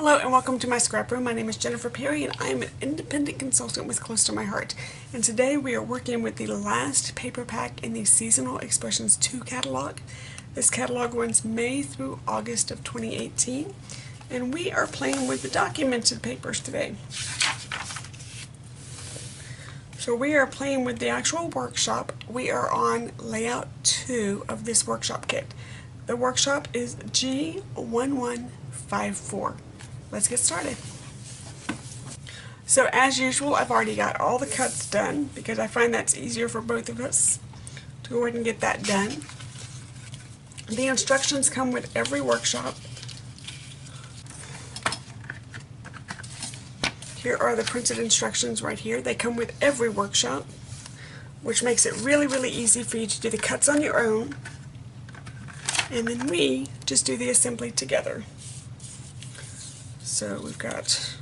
Hello and welcome to my scraproom. My name is Jennifer Perry and I am an independent consultant with Close to My Heart. And today we are working with the last paper pack in the Seasonal Expressions 2 catalog. This catalog runs May through August of 2018. And we are playing with the documented papers today. So we are playing with the actual workshop. We are on layout 2 of this workshop kit. The workshop is G1154. Let's get started. So as usual, I've already got all the cuts done because I find that's easier for both of us to go ahead and get that done. The instructions come with every workshop. Here are the printed instructions right here. They come with every workshop, which makes it really easy for you to do the cuts on your own. And then we just do the assembly together. So we've got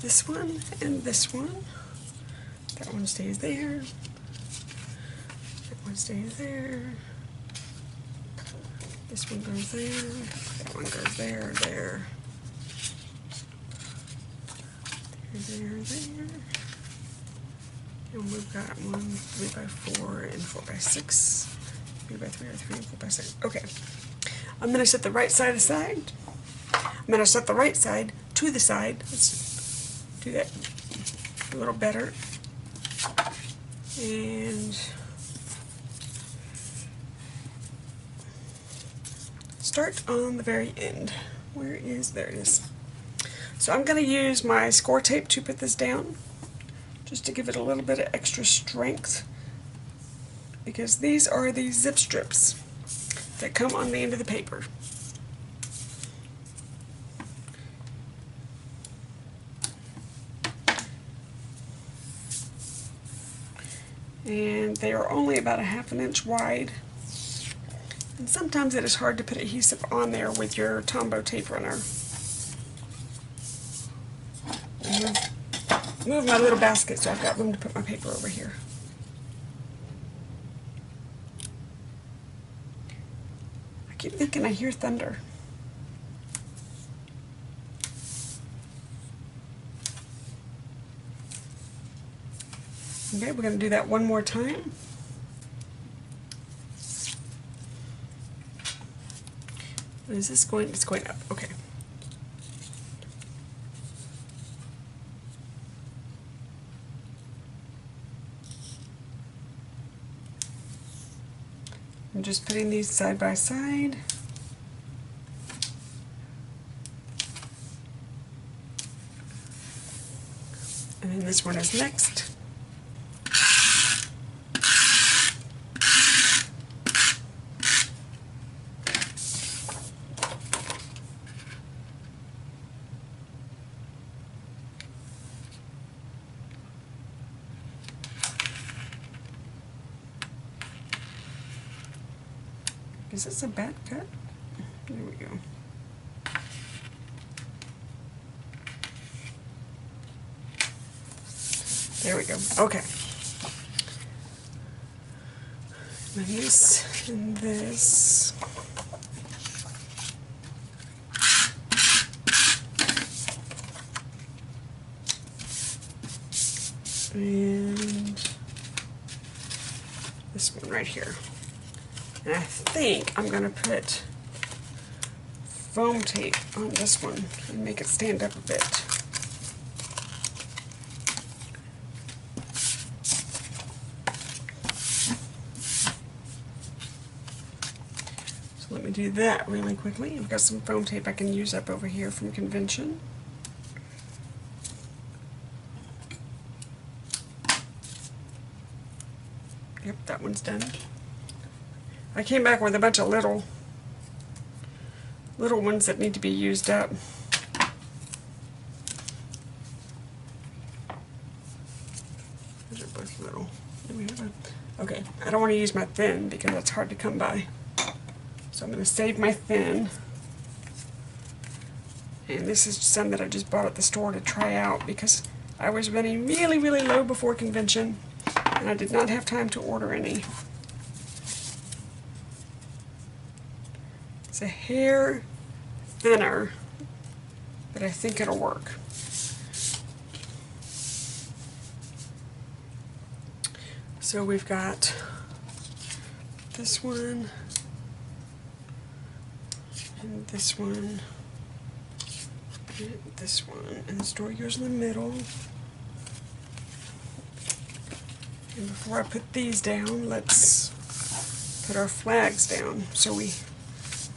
this one and this one. That one stays there. That one stays there. This one goes there. That one goes there, there. There. And we've got 1 3x4 and 4x6. 3x3 or 3 and 4x6. Okay. I'm going to set the right side aside. I'm going to set the right side to the side. Let's do that a little better. And start on the very end. There it is. So I'm going to use my score tape to put this down, just to give it a little bit of extra strength, because these are the zip strips that come on the end of the paper. And they are only about 1/2 inch wide. And sometimes it is hard to put adhesive on there with your Tombow tape runner. Move my little basket so I've got room to put my paper over here. I keep thinking I hear thunder. Okay, we're going to do that one more time. Is this going? It's going up. Okay. I'm just putting these side by side. And then this one is next. Is this a bad cut? There we go. There we go. Okay. And this and this. And this one right here. And I think I'm going to put foam tape on this one and make it stand up a bit. So let me do that really quickly. I've got some foam tape I can use up over here from convention. Yep, that one's done. I came back with a bunch of little ones that need to be used up. Those are both little. Okay, I don't want to use my thin because that's hard to come by. So I'm going to save my thin. And this is some that I just bought at the store to try out because I was running really low before convention and I did not have time to order any. It's a hair thinner but I think it'll work. So we've got this one, and this one, and this one, and the story goes in the middle. And before I put these down, let's put our flags down so we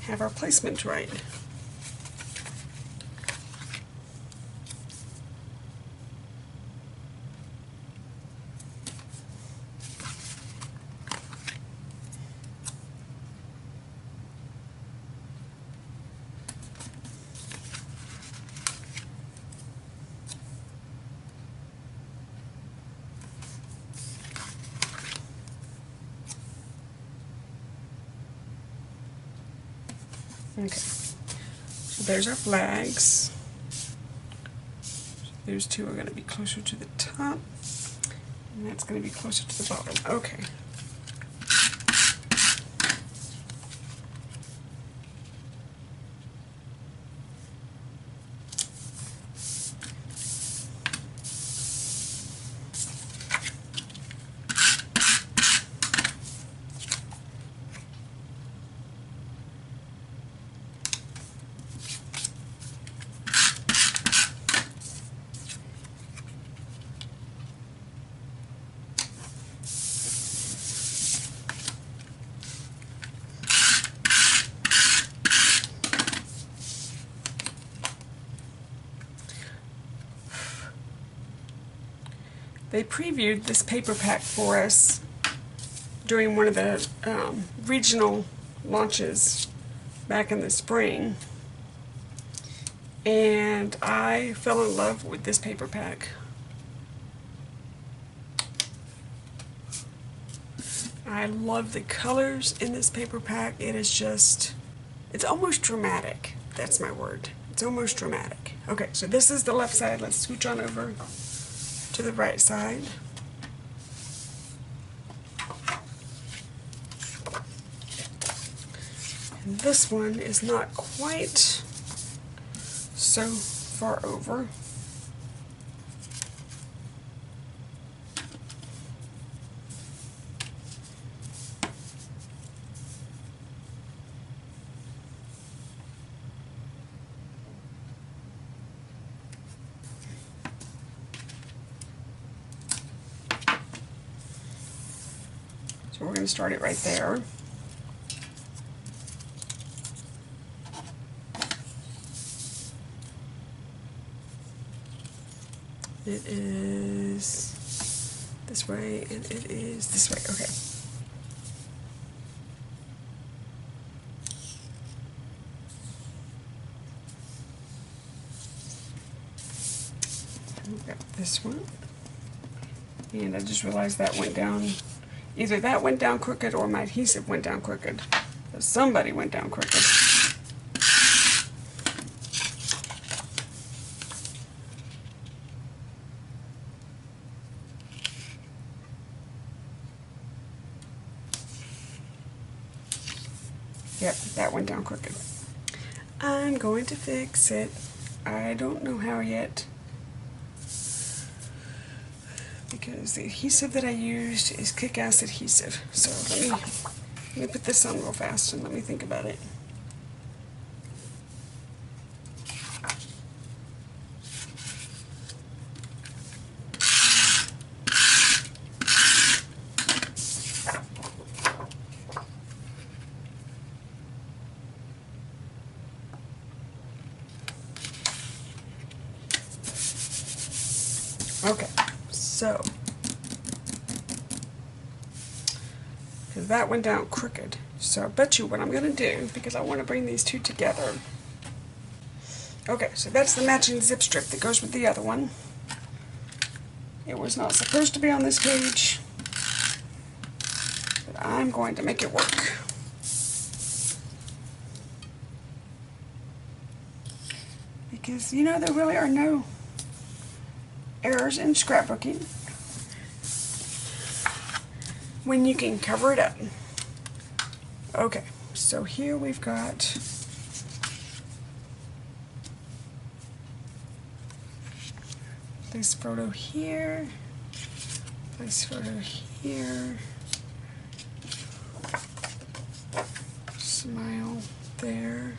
have our placement right. Okay, so there's our flags. Those two are going to be closer to the top, and that's going to be closer to the bottom. Okay. They previewed this paper pack for us during one of the regional launches back in the spring, and I fell in love with this paper pack. I love the colors in this paper pack. It is just, it's almost dramatic. That's my word. It's almost dramatic. Okay, so this is the left side. Let's switch on over to the right side. And this one is not quite so far over. So we're going to start it right there. It is this way, and it is this way. Okay. We've got this one. And I just realized that went down, either that went down crooked or my adhesive went down crooked. Somebody went down crooked. Yep, that went down crooked. I'm going to fix it. I don't know how yet, because the adhesive that I used is kick-ass adhesive. So let me put this on real fast and let me think about it. Okay, so, because that went down crooked, so I bet you what I'm going to do, because I want to bring these two together. Okay, so that's the matching zip strip that goes with the other one. It was not supposed to be on this page, but I'm going to make it work. Because, you know, there really are no errors in scrapbooking when you can cover it up. Okay, so here we've got place photo here, place photo here, smile there.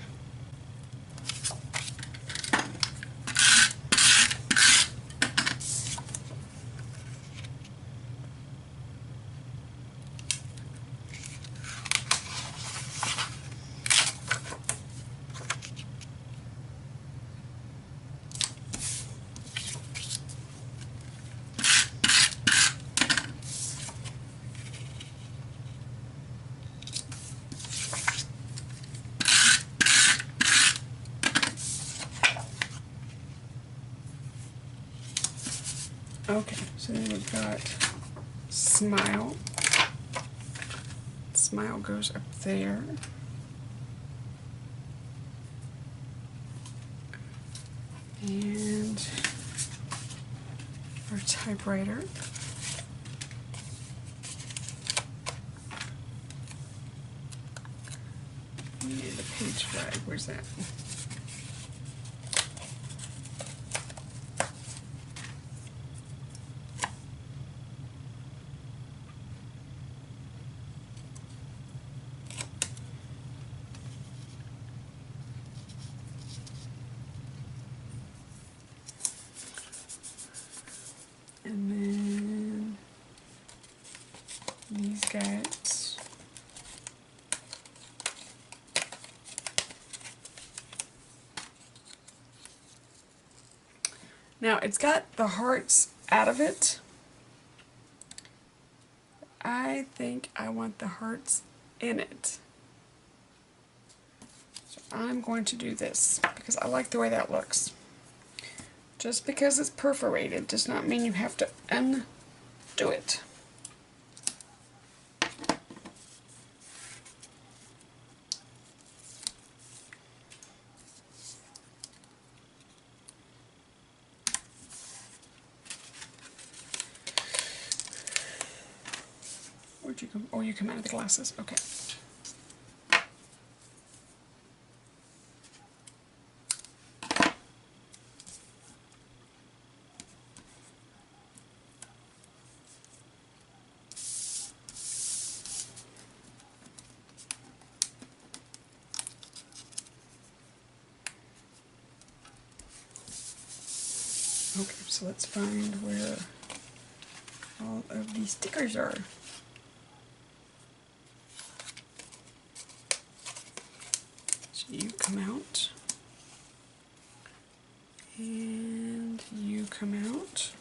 Okay, so then we've got smile. Smile goes up there. And our typewriter. We need a page flag. Where's that? And then these guys. Now it's got the hearts out of it. I think I want the hearts in it. So I'm going to do this because I like the way that looks. Just because it's perforated does not mean you have to undo it. Where'd you come? Oh, you come out of the glasses. Okay. Okay, so let's find where all of these stickers are. So you come out, and you come out.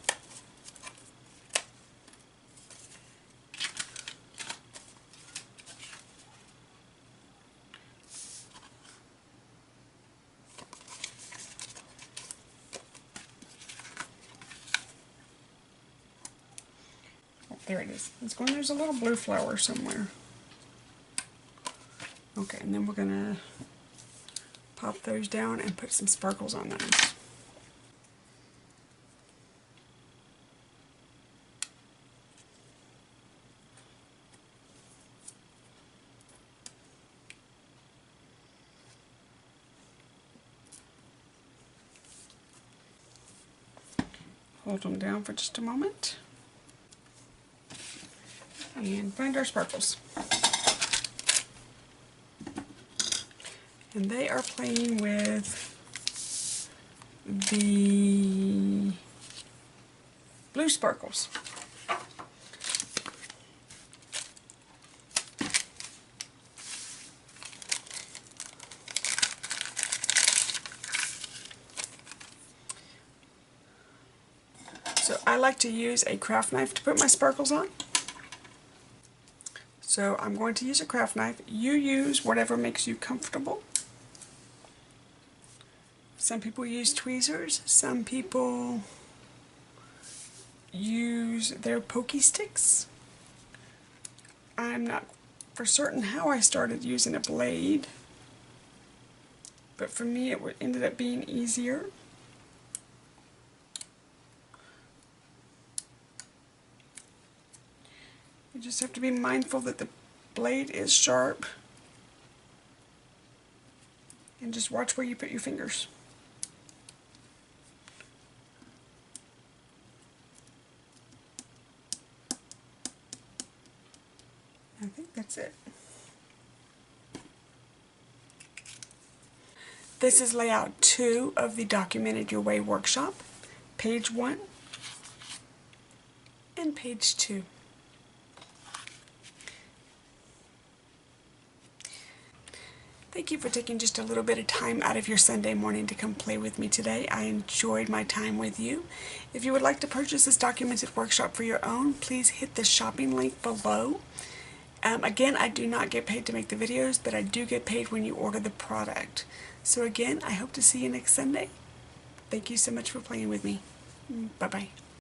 There it is. It's going, there's a little blue flower somewhere. Okay, and then we're going to pop those down and put some sparkles on those. Hold them down for just a moment. And find our sparkles. And they are playing with the blue sparkles. So I like to use a craft knife to put my sparkles on. So I'm going to use a craft knife. You use whatever makes you comfortable. Some people use tweezers. Some people use their pokey sticks. I'm not for certain how I started using a blade, but for me it ended up being easier. You just have to be mindful that the blade is sharp and just watch where you put your fingers. I think that's it. This is layout 2 of the Documented Your Way workshop, page 1 and page 2. Thank you for taking just a little bit of time out of your Sunday morning to come play with me today. I enjoyed my time with you. If you would like to purchase this documented workshop for your own, please hit the shopping link below. Again, I do not get paid to make the videos, but I do get paid when you order the product. So again, I hope to see you next Sunday. Thank you so much for playing with me. Bye-bye.